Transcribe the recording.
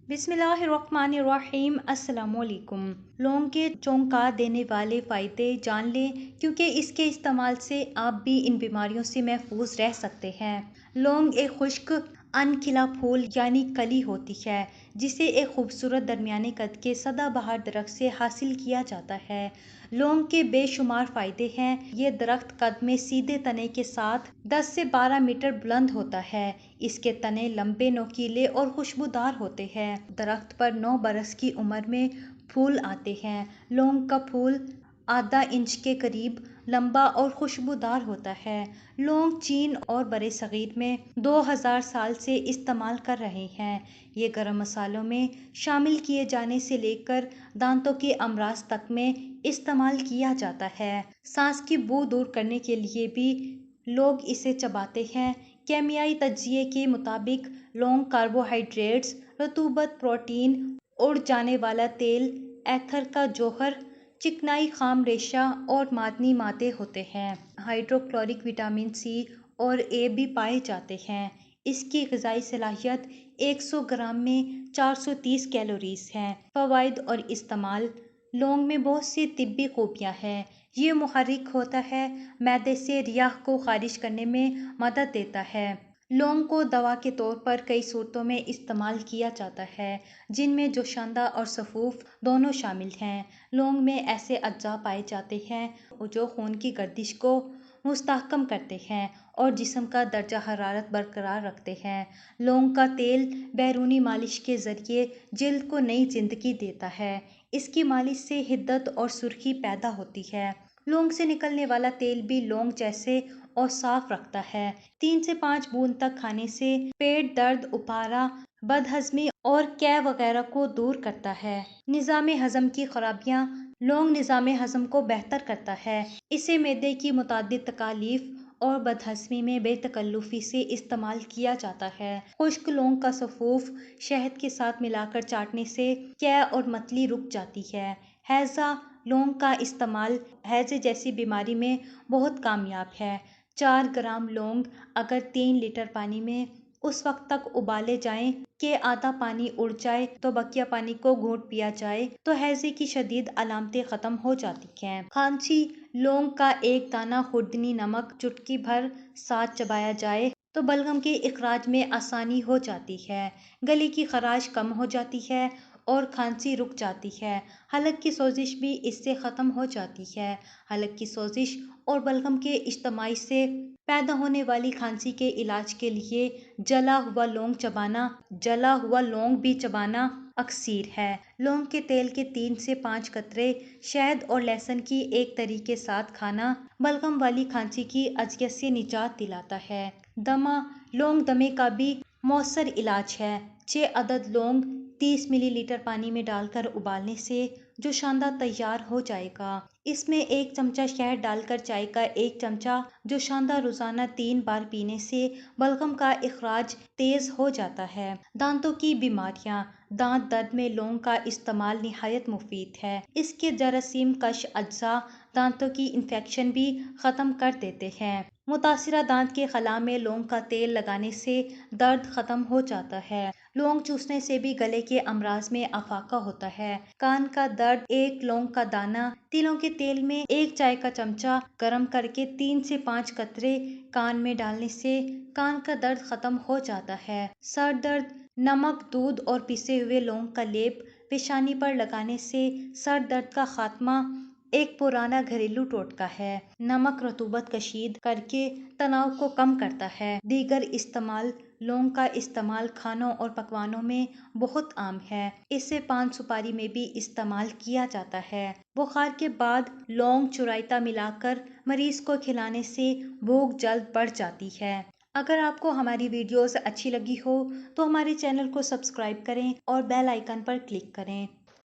بسم اللہ الرحمن الرحیم۔ السلام علیکم۔ لونگ کے چونکا دینے والے فائدے جان لیں، کیونکہ اس کے استعمال سے آپ بھی ان بیماریوں سے محفوظ رہ سکتے ہیں۔ لونگ ایک خشک ان کھلا پھول یعنی کلی ہوتی ہے، جسے ایک خوبصورت درمیانے قد کے سدا بہار درخت سے حاصل کیا جاتا ہے۔ لونگ کے بے شمار فائدے ہیں۔ یہ درخت قد میں سیدھے تنے کے ساتھ 10 سے 12 میٹر بلند ہوتا ہے۔ اس کے تنے لمبے، نوکیلے اور خوشبودار ہوتے ہیں۔ درخت پر 9 برس کی عمر میں پھول آتے ہیں۔ لونگ کا پھول آدھا انچ کے قریب لمبا اور خوشبودار ہوتا ہے۔ لونگ چین اور برصغیر میں 2000 سال سے استعمال کر رہے ہیں۔ یہ گرم مسالوں میں شامل کیے جانے سے لے کر دانتوں کے امراض تک میں استعمال کیا جاتا ہے۔ سانس کی بو دور کرنے کے لیے بھی لوگ اسے چباتے ہیں۔ کیمیائی تجزیے کے مطابق لونگ کاربوہائیڈریٹس، رطوبت، پروٹین، اڑ جانے والا تیل، ایتھر کا جوہر، چکنائی، خام ریشہ اور معدنی مادے ہوتے ہیں۔ ہائیڈروکلورک وٹامن سی اور اے بھی پائے جاتے ہیں۔ اس کی غذائی صلاحیت 100 گرام میں 430 کیلوریز ہے۔ فوائد اور استعمال: لونگ میں بہت سی طبی خوبیاں ہیں۔ یہ محرک ہوتا ہے، معدے سے ریح کو خارج کرنے میں مدد دیتا ہے۔ لونگ کو دوا کے طور پر کئی صورتوں میں استعمال کیا جاتا ہے، جن میں جوشاندہ اور سفوف دونوں شامل ہیں۔ لونگ میں ایسے اجزاء پائے جاتے ہیں جو خون کی گردش کو مستحکم کرتے ہیں اور جسم کا درجہ حرارت برقرار رکھتے ہیں۔ لونگ کا تیل بیرونی مالش کے ذریعے جلد کو نئی زندگی دیتا ہے۔ اس کی مالش سے حدت اور سرخی پیدا ہوتی ہے۔ لونگ سے نکلنے والا تیل بھی لونگ جیسے اور صاف رکھتا ہے۔ 3 سے 5 بوند تک کھانے سے پیٹ درد، اپارہ، بد ہضمی اور قے وغیرہ کو دور کرتا ہے۔ نظام ہضم کی خرابیاں: لونگ نظام ہضم کو بہتر کرتا ہے۔ اسے معدے کی متعدد تکالیف اور بد ہضمی میں بے تکلفی سے استعمال کیا جاتا ہے۔ خشک لونگ کا سفوف شہد کے ساتھ ملا کر چاٹنے سے قے اور متلی رک جاتی ہے۔ ہیضہ: لونگ کا استعمال ہیضے جیسی بیماری میں بہت کامیاب ہے۔ 4 گرام لونگ اگر 3 لیٹر پانی میں اس وقت تک ابالے جائیں کہ آدھا پانی اڑ جائے تو بقیہ پانی کو گھونٹ پیا جائے تو ہیضے کی شدید علامتیں ختم ہو جاتی ہیں۔ کھانسی: لونگ کا ایک دانہ خوردنی نمک چٹکی بھر ساتھ چبایا جائے تو بلغم کے اخراج میں آسانی ہو جاتی ہے۔ گلے کی خراش کم ہو جاتی ہے اور کھانسی رک جاتی ہے۔ حلق کی سوزش بھی اس سے ختم ہو جاتی ہے۔ حلق کی سوزش اور بلغم کے اجتماع سے پیدا ہونے والی کھانسی کے علاج کے لیے جلا ہوا لونگ چبانا، جلا ہوا لونگ بھی چبانا اکثیر ہے۔ لونگ کے تیل کے 3 سے 5 قطرے شہد اور لہسن کی ایک تری کے ساتھ کھانا بلغم والی کھانسی کی اذیت سے نجات دلاتا ہے۔ دمہ: لونگ دمے کا بھی مؤثر علاج ہے۔ 6 عدد لونگ 30 ملی لیٹر پانی میں ڈال کر ابالنے سے جوشاندہ تیار ہو جائے گا۔ اس میں 1 چمچہ شہد ڈال کر چائے کا 1 چمچہ جوشاندہ روزانہ 3 بار پینے سے بلغم کا اخراج تیز ہو جاتا ہے۔ دانتوں کی بیماریاں: دانت درد میں لونگ کا استعمال نہایت مفید ہے۔ اس کے جراثیم کش اجزاء دانتوں کی انفیکشن بھی ختم کر دیتے ہیں۔ متاثرہ دانت کے خلا میں لونگ کا تیل لگانے سے درد ختم ہو جاتا ہے۔ لونگ چوسنے سے بھی گلے کے امراض میں افاقہ ہوتا ہے۔ کان کا درد: 1 لونگ کا دانہ تلوں کے تیل میں 1 چائے کا چمچہ گرم کر کے 3 سے 5 قطرے کان میں ڈالنے سے کان کا درد ختم ہو جاتا ہے۔ سر درد: نمک، دودھ اور پسے ہوئے لونگ کا لیپ پیشانی پر لگانے سے سر درد کا خاتمہ ایک پرانا گھریلو ٹوٹکا ہے۔ نمک رطوبت کشید کر کے تناؤ کو کم کرتا ہے۔ دیگر استعمال: لونگ کا استعمال کھانوں اور پکوانوں میں بہت عام ہے۔ اسے پان سپاری میں بھی استعمال کیا جاتا ہے۔ بخار کے بعد لونگ چرائیتا ملا کر مریض کو کھلانے سے بھوک جلد بڑھ جاتی ہے۔ اگر آپ کو ہماری ویڈیوز اچھی لگی ہو تو ہمارے چینل کو سبسکرائب کریں اور بیل آئیکن پر کلک کریں۔